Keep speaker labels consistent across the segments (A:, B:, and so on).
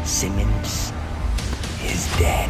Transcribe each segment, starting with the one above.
A: Simmons is dead.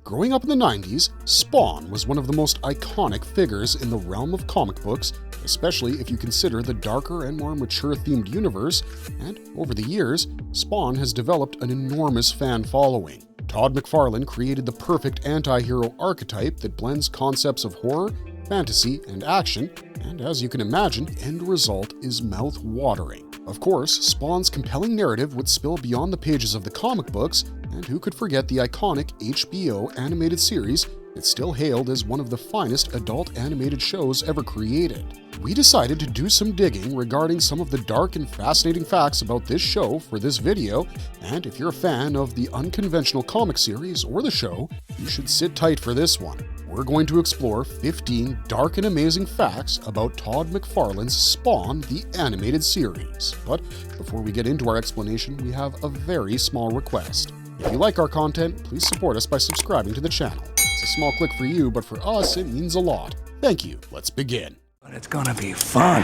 B: Growing up in the 90s, Spawn was one of the most iconic figures in the realm of comic books, especially if you consider the darker and more mature-themed universe, and over the years, Spawn has developed an enormous fan following. Todd McFarlane created the perfect anti-hero archetype that blends concepts of horror, fantasy, and action, and as you can imagine, the end result is mouth-watering. Of course, Spawn's compelling narrative would spill beyond the pages of the comic books, and who could forget the iconic HBO animated series that's still hailed as one of the finest adult animated shows ever created. We decided to do some digging regarding some of the dark and fascinating facts about this show for this video, and if you're a fan of the Unconventional comic series or the show, you should sit tight for this one. We're going to explore 15 dark and amazing facts about Todd McFarlane's Spawn, the animated series. But before we get into our explanation, we have a very small request. If you like our content, please support us by subscribing to the channel. It's a small click for you, but for us, it means a lot. Thank you. Let's begin.
A: But it's gonna be fun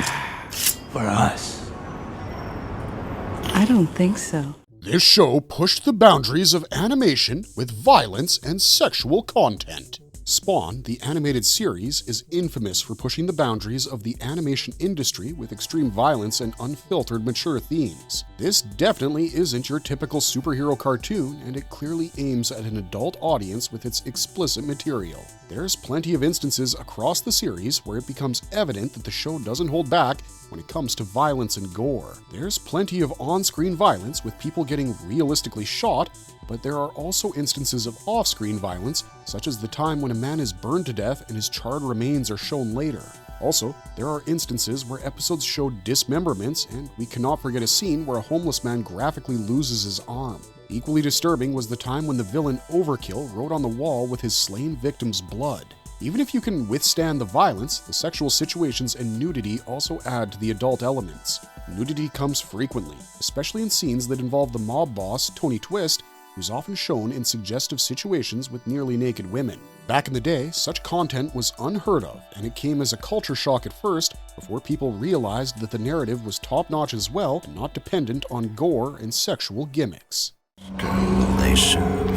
A: for us.
C: I don't think so.
B: This show pushed the boundaries of animation with violence and sexual content. Spawn, the animated series, is infamous for pushing the boundaries of the animation industry with extreme violence and unfiltered mature themes. This definitely isn't your typical superhero cartoon, and it clearly aims at an adult audience with its explicit material. There's plenty of instances across the series where it becomes evident that the show doesn't hold back when it comes to violence and gore. There's plenty of on-screen violence with people getting realistically shot, but there are also instances of off-screen violence, such as the time when a man is burned to death and his charred remains are shown later. Also, there are instances where episodes show dismemberments, and we cannot forget a scene where a homeless man graphically loses his arm. Equally disturbing was the time when the villain Overtkill wrote on the wall with his slain victim's blood. Even if you can withstand the violence, the sexual situations and nudity also add to the adult elements. Nudity comes frequently, especially in scenes that involve the mob boss, Tony Twist, who's often shown in suggestive situations with nearly naked women. Back in the day, such content was unheard of, and it came as a culture shock at first before people realized that the narrative was top-notch as well and not dependent on gore and sexual gimmicks.
A: Still they serve.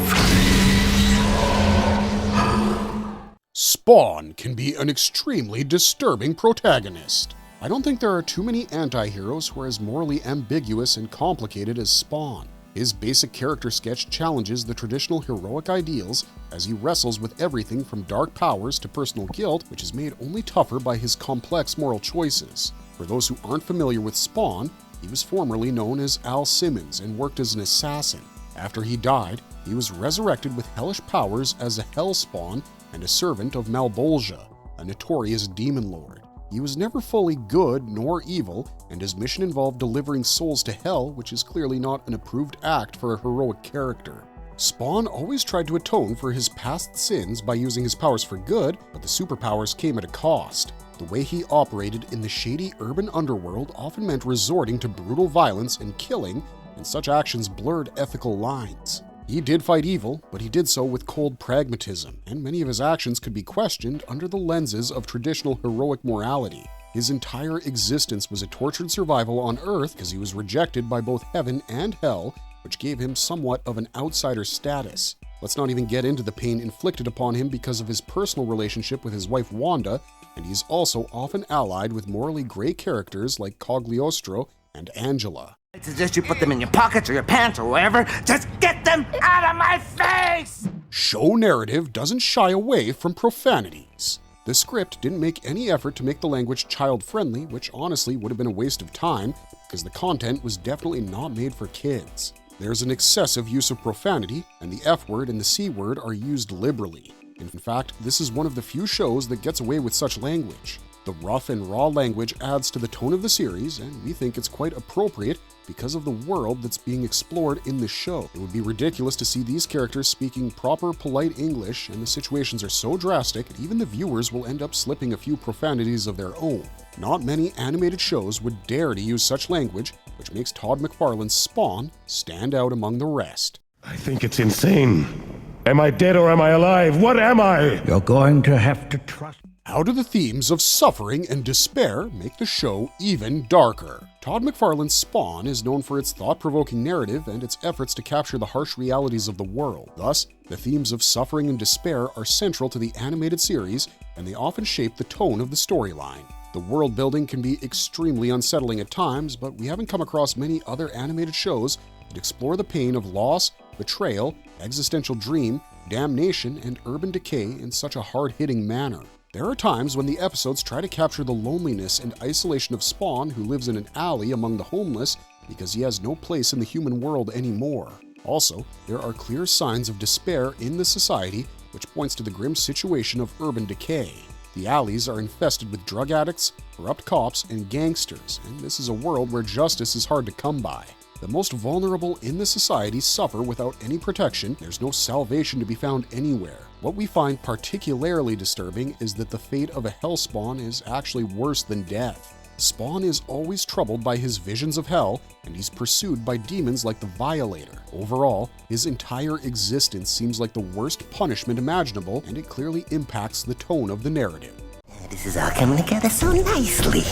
B: Spawn can be an extremely disturbing protagonist. I don't think there are too many anti-heroes who are as morally ambiguous and complicated as Spawn. His basic character sketch challenges the traditional heroic ideals as he wrestles with everything from dark powers to personal guilt, which is made only tougher by his complex moral choices. For those who aren't familiar with Spawn, he was formerly known as Al Simmons and worked as an assassin. After he died, he was resurrected with hellish powers as a Hellspawn and a servant of Malbolgia, a notorious demon lord. He was never fully good nor evil, and his mission involved delivering souls to hell, which is clearly not an approved act for a heroic character. Spawn always tried to atone for his past sins by using his powers for good, but the superpowers came at a cost. The way he operated in the shady urban underworld often meant resorting to brutal violence and killing, and such actions blurred ethical lines. He did fight evil, but he did so with cold pragmatism, and many of his actions could be questioned under the lenses of traditional heroic morality. His entire existence was a tortured survival on Earth because he was rejected by both heaven and hell, which gave him somewhat of an outsider status. Let's not even get into the pain inflicted upon him because of his personal relationship with his wife Wanda, and he's also often allied with morally gray characters like Cogliostro and Angela.
A: I suggest you put them in your pockets or your pants or wherever. Just get them out of my face!
B: Show narrative doesn't shy away from profanities. The script didn't make any effort to make the language child-friendly, which honestly would have been a waste of time, because the content was definitely not made for kids. There's an excessive use of profanity, and the F word and the C word are used liberally. In fact, this is one of the few shows that gets away with such language. The rough and raw language adds to the tone of the series, and we think it's quite appropriate because of the world that's being explored in the show. It would be ridiculous to see these characters speaking proper, polite English, and the situations are so drastic that even the viewers will end up slipping a few profanities of their own. Not many animated shows would dare to use such language, which makes Todd McFarlane's Spawn stand out among the rest.
D: I think it's insane. Am I dead or am I alive? What am I?
A: You're going to have to trust
B: How do the themes of suffering and despair make the show even darker? Todd McFarlane's Spawn is known for its thought-provoking narrative and its efforts to capture the harsh realities of the world. Thus, the themes of suffering and despair are central to the animated series, and they often shape the tone of the storyline. The world building can be extremely unsettling at times, but we haven't come across many other animated shows that explore the pain of loss, betrayal, existential dream, damnation, and urban decay in such a hard-hitting manner. There are times when the episodes try to capture the loneliness and isolation of Spawn, who lives in an alley among the homeless because he has no place in the human world anymore. Also, there are clear signs of despair in the society, which points to the grim situation of urban decay. The alleys are infested with drug addicts, corrupt cops, and gangsters, and this is a world where justice is hard to come by. The most vulnerable in the society suffer without any protection. There's no salvation to be found anywhere. What we find particularly disturbing is that the fate of a hell spawn is actually worse than death. Spawn is always troubled by his visions of hell, and he's pursued by demons like the Violator. Overall, his entire existence seems like the worst punishment imaginable, and it clearly impacts the tone of the narrative.
D: This is all coming together so nicely.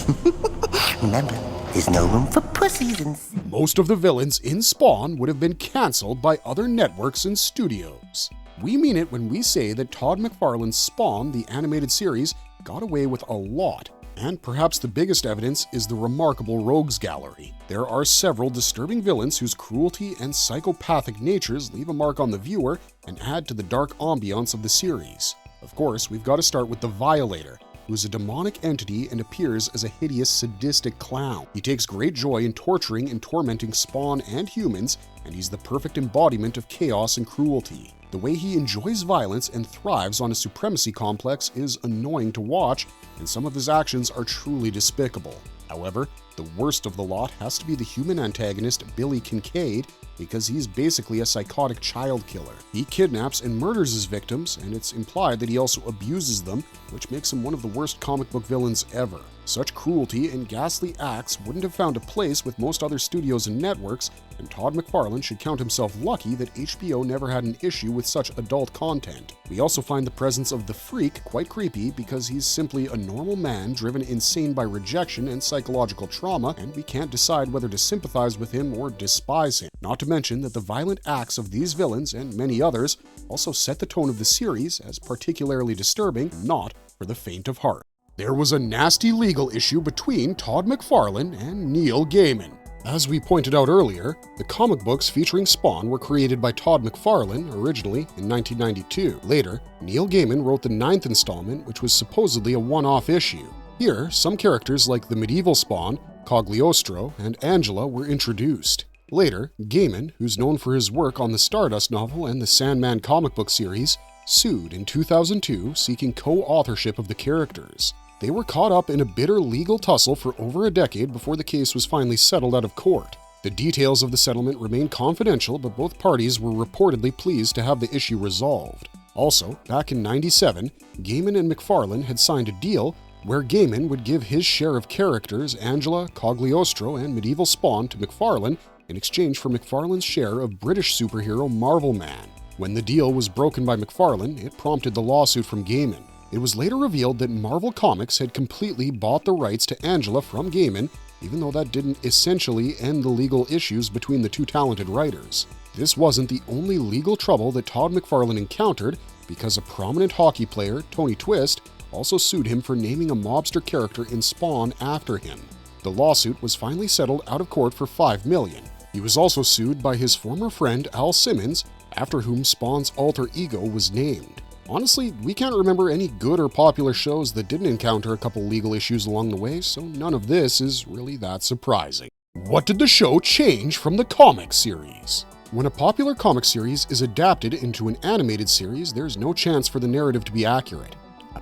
D: Remember, there's no room for pussies and...
B: Most of the villains in Spawn would have been cancelled by other networks and studios. We mean it when we say that Todd McFarlane's Spawn, the animated series, got away with a lot. And perhaps the biggest evidence is the remarkable rogues gallery. There are several disturbing villains whose cruelty and psychopathic natures leave a mark on the viewer and add to the dark ambiance of the series. Of course, we've got to start with the Violator, who's a demonic entity and appears as a hideous, sadistic clown. He takes great joy in torturing and tormenting Spawn and humans, and he's the perfect embodiment of chaos and cruelty. The way he enjoys violence and thrives on a supremacy complex is annoying to watch, and some of his actions are truly despicable. However, the worst of the lot has to be the human antagonist, Billy Kincaid, because he's basically a psychotic child killer. He kidnaps and murders his victims, and it's implied that he also abuses them, which makes him one of the worst comic book villains ever. Such cruelty and ghastly acts wouldn't have found a place with most other studios and networks, and Todd McFarlane should count himself lucky that HBO never had an issue with such adult content. We also find the presence of the Freak quite creepy because he's simply a normal man driven insane by rejection and psychological trauma, and we can't decide whether to sympathize with him or despise him. Not to mention that the violent acts of these villains and many others also set the tone of the series as particularly disturbing, not for the faint of heart. There was a nasty legal issue between Todd McFarlane and Neil Gaiman. As we pointed out earlier, the comic books featuring Spawn were created by Todd McFarlane originally in 1992. Later, Neil Gaiman wrote the 9th installment, which was supposedly a one-off issue. Here, some characters like the medieval Spawn, Cagliostro, and Angela were introduced. Later, Gaiman, who's known for his work on the Stardust novel and the Sandman comic book series, sued in 2002 seeking co-authorship of the characters. They were caught up in a bitter legal tussle for over a decade before the case was finally settled out of court. The details of the settlement remain confidential, but both parties were reportedly pleased to have the issue resolved. Also, back in '97, Gaiman and McFarlane had signed a deal where Gaiman would give his share of characters, Angela, Cagliostro, and Medieval Spawn, to McFarlane in exchange for McFarlane's share of British superhero Marvel Man. When the deal was broken by McFarlane, it prompted the lawsuit from Gaiman. It was later revealed that Marvel Comics had completely bought the rights to Angela from Gaiman, even though that didn't essentially end the legal issues between the two talented writers. This wasn't the only legal trouble that Todd McFarlane encountered, because a prominent hockey player, Tony Twist, also sued him for naming a mobster character in Spawn after him. The lawsuit was finally settled out of court for $5 million. He was also sued by his former friend Al Simmons, after whom Spawn's alter ego was named. Honestly, we can't remember any good or popular shows that didn't encounter a couple legal issues along the way, so none of this is really that surprising. What did the show change from the comic series? When a popular comic series is adapted into an animated series, there's no chance for the narrative to be accurate.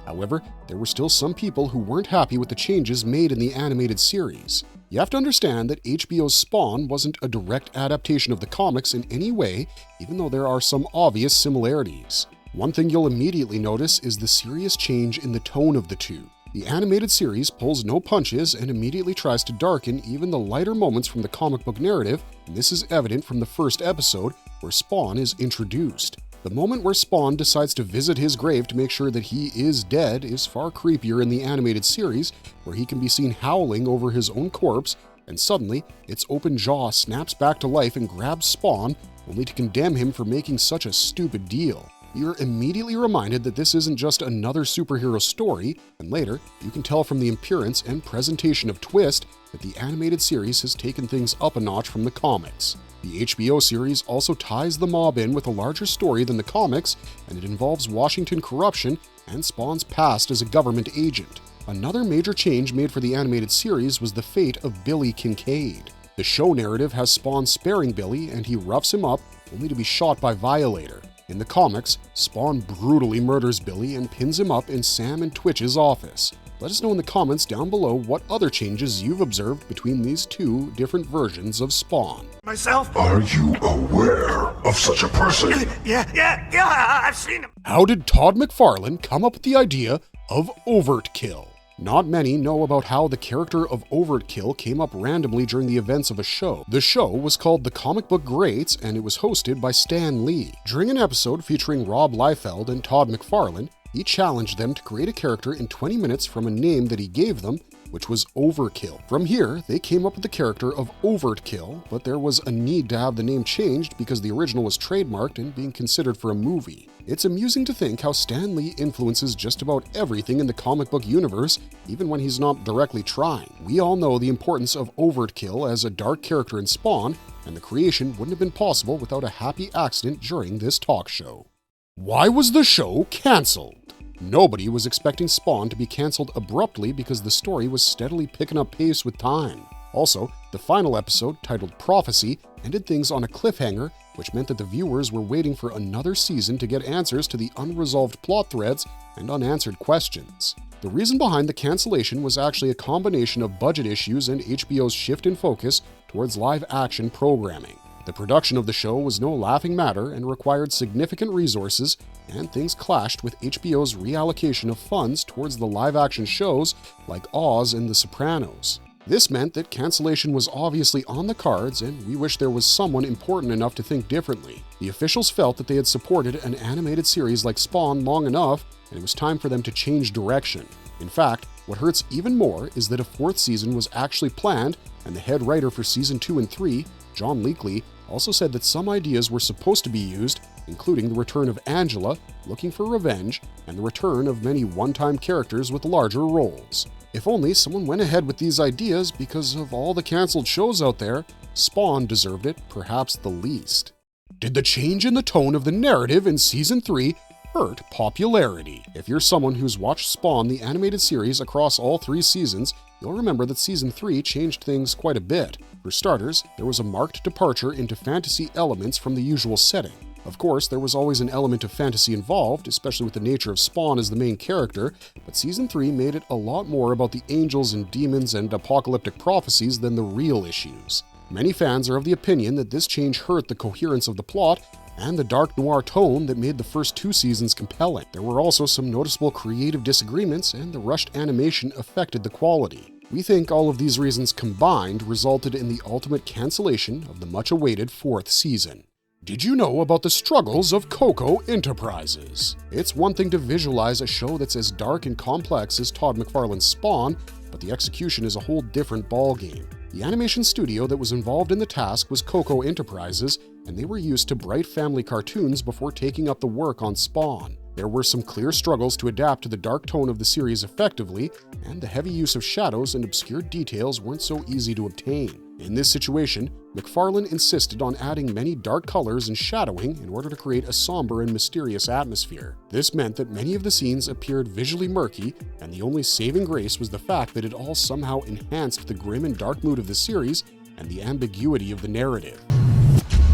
B: However, there were still some people who weren't happy with the changes made in the animated series. You have to understand that HBO's Spawn wasn't a direct adaptation of the comics in any way, even though there are some obvious similarities. One thing you'll immediately notice is the serious change in the tone of the two. The animated series pulls no punches and immediately tries to darken even the lighter moments from the comic book narrative, and this is evident from the first episode, where Spawn is introduced. The moment where Spawn decides to visit his grave to make sure that he is dead is far creepier in the animated series, where he can be seen howling over his own corpse, and suddenly its open jaw snaps back to life and grabs Spawn, only to condemn him for making such a stupid deal. You're immediately reminded that this isn't just another superhero story, and later, you can tell from the appearance and presentation of Twist that the animated series has taken things up a notch from the comics. The HBO series also ties the mob in with a larger story than the comics, and it involves Washington corruption and Spawn's past as a government agent. Another major change made for the animated series was the fate of Billy Kincaid. The show narrative has Spawn sparing Billy, and he roughs him up, only to be shot by Violator. In the comics, Spawn brutally murders Billy and pins him up in Sam and Twitch's office. Let us know in the comments down below what other changes you've observed between these two different versions of Spawn.
A: Myself?
E: Are you aware of such a person?
A: Yeah, I've seen him.
B: How did Todd McFarlane come up with the idea of Overtkill? Not many know about how the character of Overtkill came up randomly during the events of a show. The show was called The Comic Book Greats, and it was hosted by Stan Lee. During an episode featuring Rob Liefeld and Todd McFarlane, he challenged them to create a character in 20 minutes from a name that he gave them, which was Overkill. From here, they came up with the character of Overtkill, but there was a need to have the name changed because the original was trademarked and being considered for a movie. It's amusing to think how Stan Lee influences just about everything in the comic book universe, even when he's not directly trying. We all know the importance of Overtkill as a dark character in Spawn, and the creation wouldn't have been possible without a happy accident during this talk show. Why was the show cancelled? Nobody was expecting Spawn to be cancelled abruptly because the story was steadily picking up pace with time. Also, the final episode, titled Prophecy, ended things on a cliffhanger, which meant that the viewers were waiting for another season to get answers to the unresolved plot threads and unanswered questions. The reason behind the cancellation was actually a combination of budget issues and HBO's shift in focus towards live-action programming. The production of the show was no laughing matter and required significant resources, and things clashed with HBO's reallocation of funds towards the live-action shows like Oz and The Sopranos. This meant that cancellation was obviously on the cards, and we wish there was someone important enough to think differently. The officials felt that they had supported an animated series like Spawn long enough, and it was time for them to change direction. In fact, what hurts even more is that a fourth season was actually planned, and the head writer for season 2 and 3, John Leakley, also said that some ideas were supposed to be used, including the return of Angela, looking for revenge, and the return of many one-time characters with larger roles. If only someone went ahead with these ideas, because of all the cancelled shows out there, Spawn deserved it perhaps the least. Did the change in the tone of the narrative in Season 3 hurt popularity? If you're someone who's watched Spawn, the animated series, across all 3 seasons, you'll remember that Season 3 changed things quite a bit. For starters, there was a marked departure into fantasy elements from the usual setting. Of course, there was always an element of fantasy involved, especially with the nature of Spawn as the main character, but Season 3 made it a lot more about the angels and demons and apocalyptic prophecies than the real issues. Many fans are of the opinion that this change hurt the coherence of the plot and the dark noir tone that made the first 2 seasons compelling. There were also some noticeable creative disagreements, and the rushed animation affected the quality. We think all of these reasons combined resulted in the ultimate cancellation of the much-awaited 4th season. Did you know about the struggles of Coco Enterprises? It's one thing to visualize a show that's as dark and complex as Todd McFarlane's Spawn, but the execution is a whole different ballgame. The animation studio that was involved in the task was Coco Enterprises, and they were used to bright family cartoons before taking up the work on Spawn. There were some clear struggles to adapt to the dark tone of the series effectively, and the heavy use of shadows and obscure details weren't so easy to obtain. In this situation, McFarlane insisted on adding many dark colors and shadowing in order to create a somber and mysterious atmosphere. This meant that many of the scenes appeared visually murky, and the only saving grace was the fact that it all somehow enhanced the grim and dark mood of the series and the ambiguity of the narrative.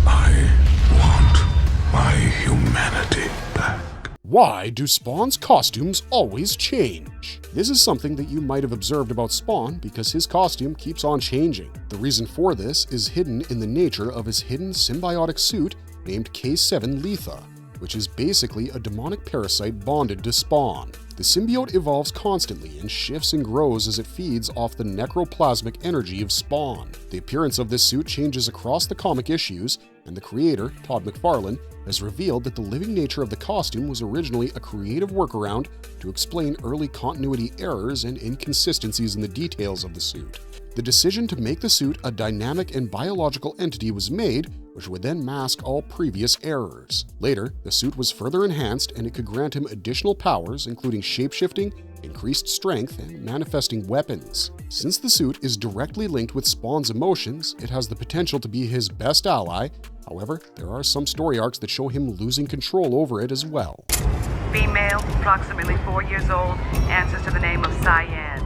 E: I want my humanity back.
B: Why do Spawn's costumes always change? This is something that you might have observed about Spawn because his costume keeps on changing. The reason for this is hidden in the nature of his hidden symbiotic suit named K7 Letha. which is basically a demonic parasite bonded to Spawn. The symbiote evolves constantly and shifts and grows as it feeds off the necroplasmic energy of Spawn. The appearance of this suit changes across the comic issues, and the creator, Todd McFarlane, has revealed that the living nature of the costume was originally a creative workaround to explain early continuity errors and inconsistencies in the details of the suit. The decision to make the suit a dynamic and biological entity was made, which would then mask all previous errors. Later, the suit was further enhanced and it could grant him additional powers, including shapeshifting, increased strength, and manifesting weapons. Since the suit is directly linked with Spawn's emotions, it has the potential to be his best ally. However, there are some story arcs that show him losing control over it as well.
F: Female, approximately 4 years old, answers to the name of Cyan.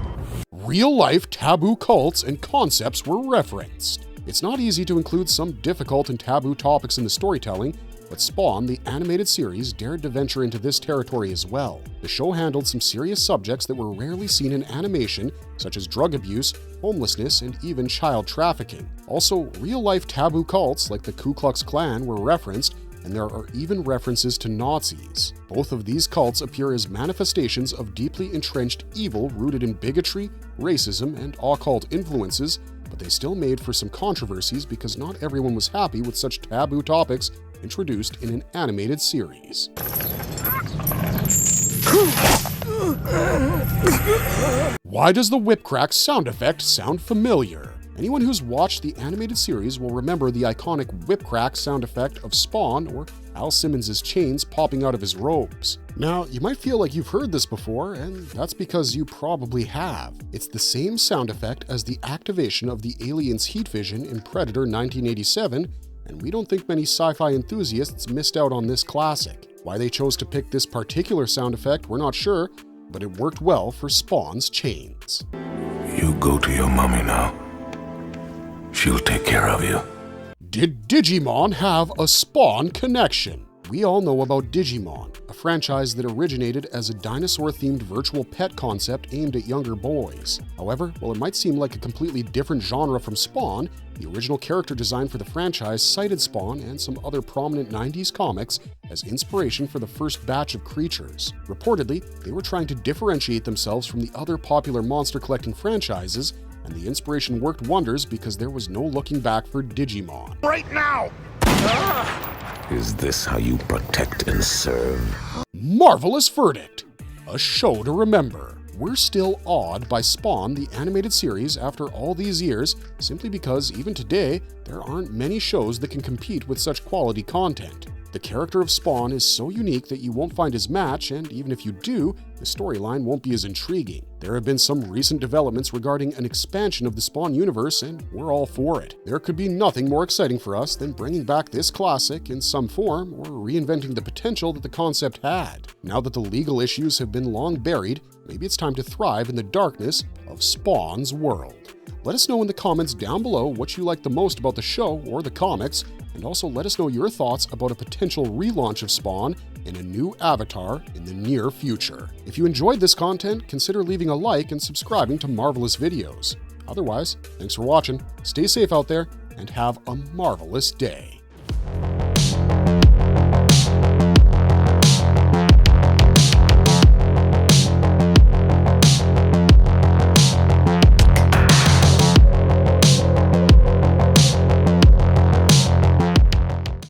B: Real-life taboo cults and concepts were referenced. It's not easy to include some difficult and taboo topics in the storytelling, but Spawn, the animated series, dared to venture into this territory as well. The show handled some serious subjects that were rarely seen in animation, such as drug abuse, homelessness, and even child trafficking. Also, real-life taboo cults like the Ku Klux Klan were referenced, and there are even references to Nazis. Both of these cults appear as manifestations of deeply entrenched evil rooted in bigotry, racism, and occult influences, but they still made for some controversies because not everyone was happy with such taboo topics introduced in an animated series. Why does the whip crack sound effect sound familiar? Anyone who's watched the animated series will remember the iconic whip crack sound effect of Spawn or Al Simmons' chains popping out of his robes. Now, you might feel like you've heard this before, and that's because you probably have. It's the same sound effect as the activation of the alien's heat vision in Predator 1987, and we don't think many sci-fi enthusiasts missed out on this classic. Why they chose to pick this particular sound effect, we're not sure, but it worked well for Spawn's chains.
E: You go to your mommy now. She'll take care of you.
B: Did Digimon have a Spawn connection? We all know about Digimon, a franchise that originated as a dinosaur-themed virtual pet concept aimed at younger boys. However, while it might seem like a completely different genre from Spawn, the original character design for the franchise cited Spawn and some other prominent 90s comics as inspiration for the first batch of creatures. Reportedly, they were trying to differentiate themselves from the other popular monster-collecting franchises, and the inspiration worked wonders because there was no looking back for Digimon.
A: Right now!
E: Is this how you protect and serve?
B: Marvelous verdict! A show to remember. We're still awed by Spawn, the animated series, after all these years, simply because even today, there aren't many shows that can compete with such quality content. The character of Spawn is so unique that you won't find his match, and even if you do, the storyline won't be as intriguing. There have been some recent developments regarding an expansion of the Spawn universe, and we're all for it. There could be nothing more exciting for us than bringing back this classic in some form or reinventing the potential that the concept had. Now that the legal issues have been long buried, maybe it's time to thrive in the darkness of Spawn's world. Let us know in the comments down below what you like the most about the show or the comics, and also let us know your thoughts about a potential relaunch of Spawn in a new avatar in the near future. If you enjoyed this content, consider leaving a like and subscribing to Marvelous Videos. Otherwise, thanks for watching, stay safe out there, and have a marvelous day.